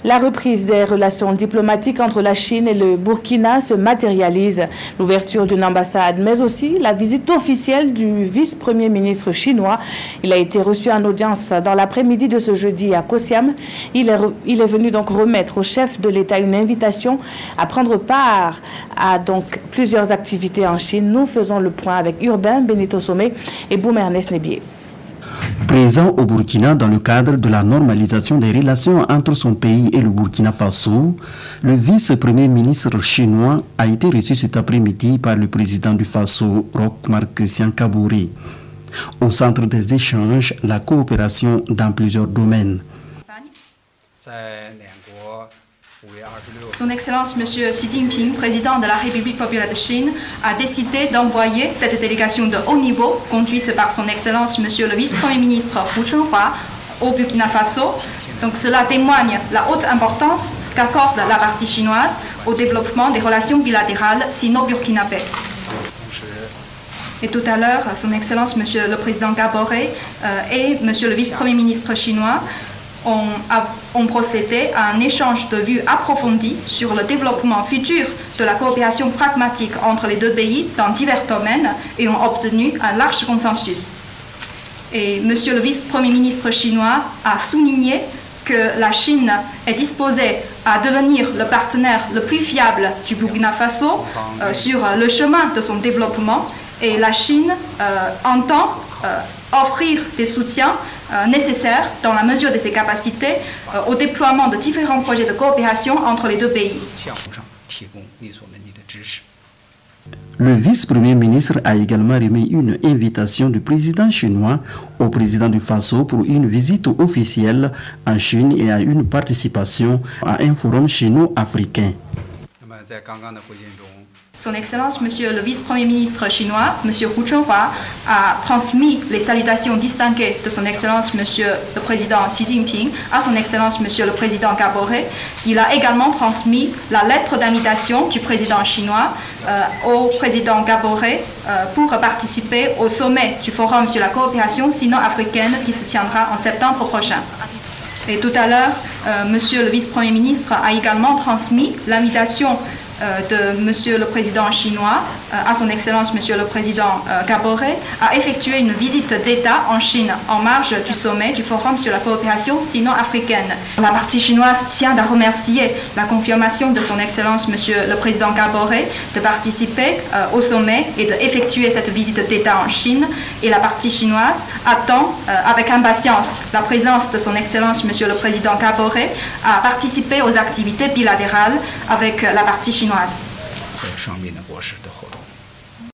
La reprise des relations diplomatiques entre la Chine et le Burkina se matérialise. L'ouverture d'une ambassade, mais aussi la visite officielle du vice-premier ministre chinois. Il a été reçu en audience dans l'après-midi de ce jeudi à Kosiam. Il est venu donc remettre au chef de l'État une invitation à prendre part à donc plusieurs activités en Chine. Nous faisons le point avec Urbain Benito Somé et Boum Ernest Nebier. Présent au Burkina dans le cadre de la normalisation des relations entre son pays et le Burkina Faso, le vice-premier ministre chinois a été reçu cet après-midi par le président du Faso, Roch Marc Christian Kaboré. Au centre des échanges, la coopération dans plusieurs domaines. Son Excellence M. Xi Jinping, président de la République populaire de Chine, a décidé d'envoyer cette délégation de haut niveau, conduite par son Excellence M. le vice-premier ministre Hu Chunhua, au Burkina Faso. Donc cela témoigne la haute importance qu'accorde la partie chinoise au développement des relations bilatérales sino-burkinabè. Et tout à l'heure, son Excellence M. le président Gaboré et M. le vice-premier ministre chinois ont procédé à un échange de vues approfondi sur le développement futur de la coopération pragmatique entre les deux pays dans divers domaines et ont obtenu un large consensus. Et M. le vice-premier ministre chinois a souligné que la Chine est disposée à devenir le partenaire le plus fiable du Burkina Faso sur le chemin de son développement, et la Chine entend offrir des soutiens nécessaires dans la mesure de ses capacités au déploiement de différents projets de coopération entre les deux pays. Le vice-premier ministre a également remis une invitation du président chinois au président du Faso pour une visite officielle en Chine et à une participation à un forum chino-africain. Son Excellence, Monsieur le vice-premier ministre chinois, Monsieur Hu Chunhua, a transmis les salutations distinguées de Son Excellence, Monsieur le président Xi Jinping, à Son Excellence, Monsieur le président Gaboré. Il a également transmis la lettre d'invitation du président chinois au président Gaboré pour participer au sommet du Forum sur la coopération sino-africaine qui se tiendra en septembre prochain. Et tout à l'heure, Monsieur le vice-premier ministre a également transmis l'invitation de Monsieur le Président chinois à Son Excellence Monsieur le Président Gaboré à effectuer une visite d'État en Chine en marge du sommet du Forum sur la coopération sino-africaine. La partie chinoise tient à remercier la confirmation de Son Excellence Monsieur le Président Gaboré de participer au sommet et d'effectuer cette visite d'État en Chine, et la partie chinoise attend avec impatience la présence de Son Excellence Monsieur le Président Gaboré à participer aux activités bilatérales avec la partie chinoise.